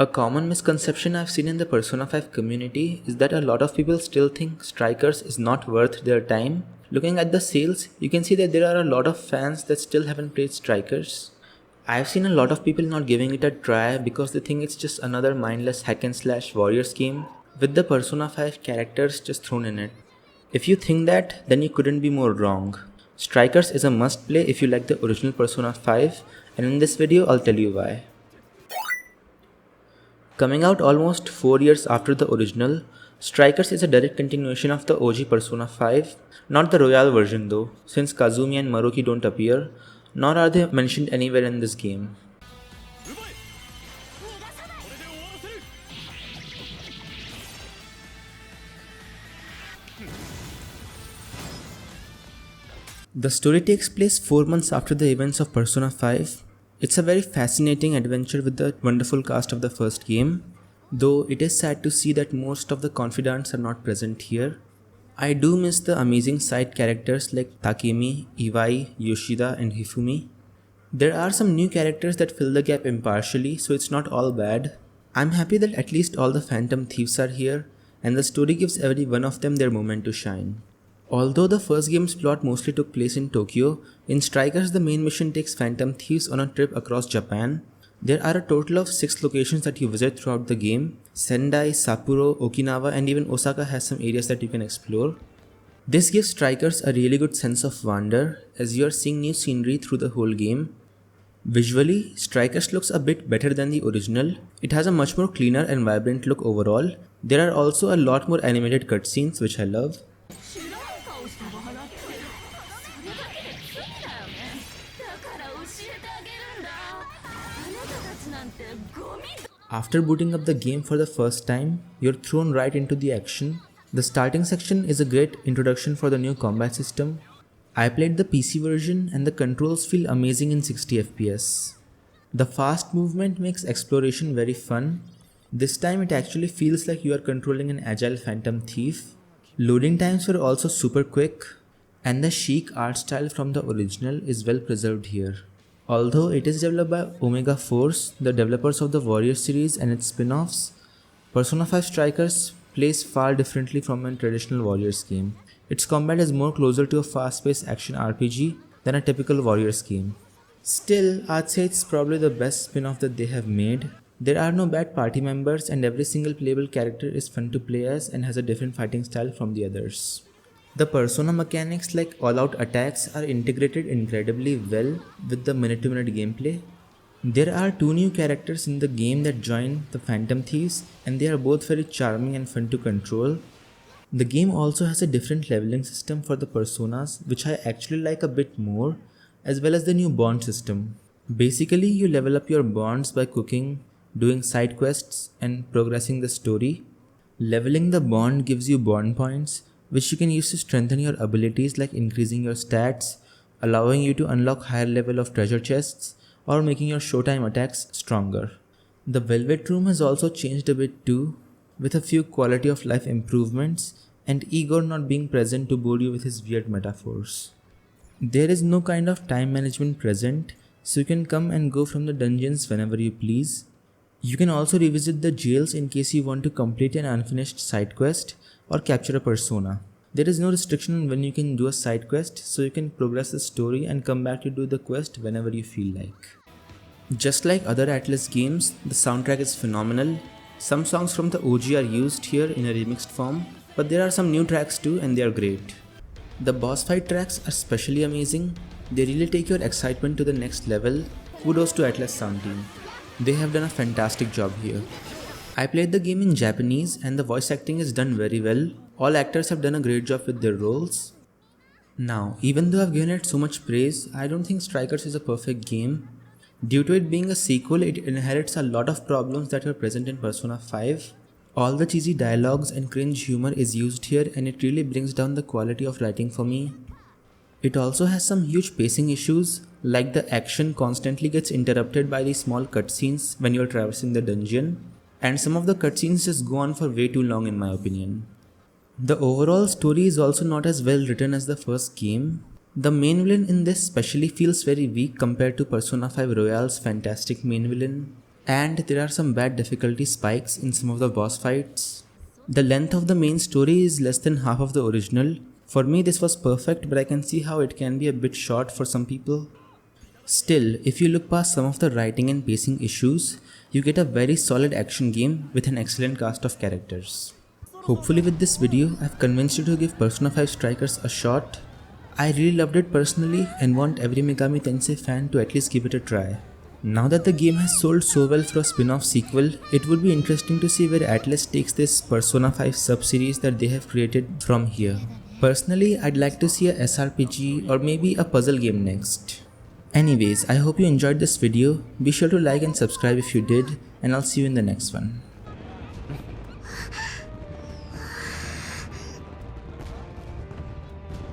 A common misconception I've seen in the Persona 5 community is that a lot of people still think Strikers is not worth their time. Looking at the sales, you can see that there are a lot of fans that still haven't played Strikers. I've seen a lot of people not giving it a try because they think it's just another mindless hack and slash warriors game with the Persona 5 characters just thrown in it. If you think that, then you couldn't be more wrong. Strikers is a must play if you like the original Persona 5, and in this video I'll tell you why. Coming out almost 4 years after the original, Strikers is a direct continuation of the OG Persona 5, not the Royal version though, since Kazumi and Maruki don't appear, nor are they mentioned anywhere in this game. The story takes place 4 months after the events of Persona 5. It's a very fascinating adventure with the wonderful cast of the first game, though it is sad to see that most of the confidants are not present here. I do miss the amazing side characters like Takemi, Iwai, Yoshida and Hifumi. There are some new characters that fill the gap impartially, so it's not all bad. I'm happy that at least all the Phantom Thieves are here, and the story gives every one of them their moment to shine. Although the first game's plot mostly took place in Tokyo, in Strikers the main mission takes Phantom Thieves on a trip across Japan. There are a total of 6 locations that you visit throughout the game. Sendai, Sapporo, Okinawa and even Osaka has some areas that you can explore. This gives Strikers a really good sense of wonder as you are seeing new scenery through the whole game. Visually, Strikers looks a bit better than the original. It has a much more cleaner and vibrant look overall. There are also a lot more animated cutscenes which I love. After booting up the game for the first time, you're thrown right into the action. The starting section is a great introduction for the new combat system. I played the PC version and the controls feel amazing in 60 FPS. The fast movement makes exploration very fun. This time it actually feels like you are controlling an agile Phantom Thief. Loading times were also super quick, and the chic art style from the original is well preserved here. Although it is developed by Omega Force, the developers of the Warrior series and its spin-offs, Persona 5 Strikers plays far differently from a traditional Warriors game. Its combat is more closer to a fast-paced action RPG than a typical Warriors game. Still, I'd say it's probably the best spin-off that they have made. There are no bad party members and every single playable character is fun to play as and has a different fighting style from the others. The Persona mechanics like all-out attacks are integrated incredibly well with the minute-to-minute gameplay. There are 2 new characters in the game that join the Phantom Thieves and they are both very charming and fun to control. The game also has a different leveling system for the personas which I actually like a bit more, as well as the new bond system. Basically, you level up your bonds by cooking, doing side quests and progressing the story. Leveling the bond gives you bond points which you can use to strengthen your abilities like increasing your stats, allowing you to unlock higher level of treasure chests, or making your showtime attacks stronger. The Velvet Room has also changed a bit too, with a few quality of life improvements and Igor not being present to bore you with his weird metaphors. There is no kind of time management present, so you can come and go from the dungeons whenever you please. You can also revisit the jails in case you want to complete an unfinished side quest or capture a persona. There is no restriction on when you can do a side quest, so you can progress the story and come back to do the quest whenever you feel like. Just like other Atlus games, the soundtrack is phenomenal. Some songs from the OG are used here in a remixed form, but there are some new tracks too and they are great. The boss fight tracks are especially amazing. They really take your excitement to the next level. Kudos to Atlus sound team. They have done a fantastic job here. I played the game in Japanese and the voice acting is done very well. All actors have done a great job with their roles. Now, even though I've given it so much praise, I don't think Strikers is a perfect game. Due to it being a sequel, it inherits a lot of problems that were present in Persona 5. All the cheesy dialogues and cringe humor is used here and it really brings down the quality of writing for me. It also has some huge pacing issues, like the action constantly gets interrupted by these small cutscenes when you're traversing the dungeon, and some of the cutscenes just go on for way too long in my opinion. The overall story is also not as well written as the first game. The main villain in this especially feels very weak compared to Persona 5 Royale's fantastic main villain, and there are some bad difficulty spikes in some of the boss fights. The length of the main story is less than half of the original. For me this was perfect, but I can see how it can be a bit short for some people. Still, if you look past some of the writing and pacing issues, you get a very solid action game with an excellent cast of characters. Hopefully with this video, I've convinced you to give Persona 5 Strikers a shot. I really loved it personally and want every Megami Tensei fan to at least give it a try. Now that the game has sold so well for a spin-off sequel, it would be interesting to see where Atlus takes this Persona 5 sub-series that they have created from here. Personally, I'd like to see a SRPG or maybe a puzzle game next. Anyways, I hope you enjoyed this video. Be sure to like and subscribe if you did, and I'll see you in the next one.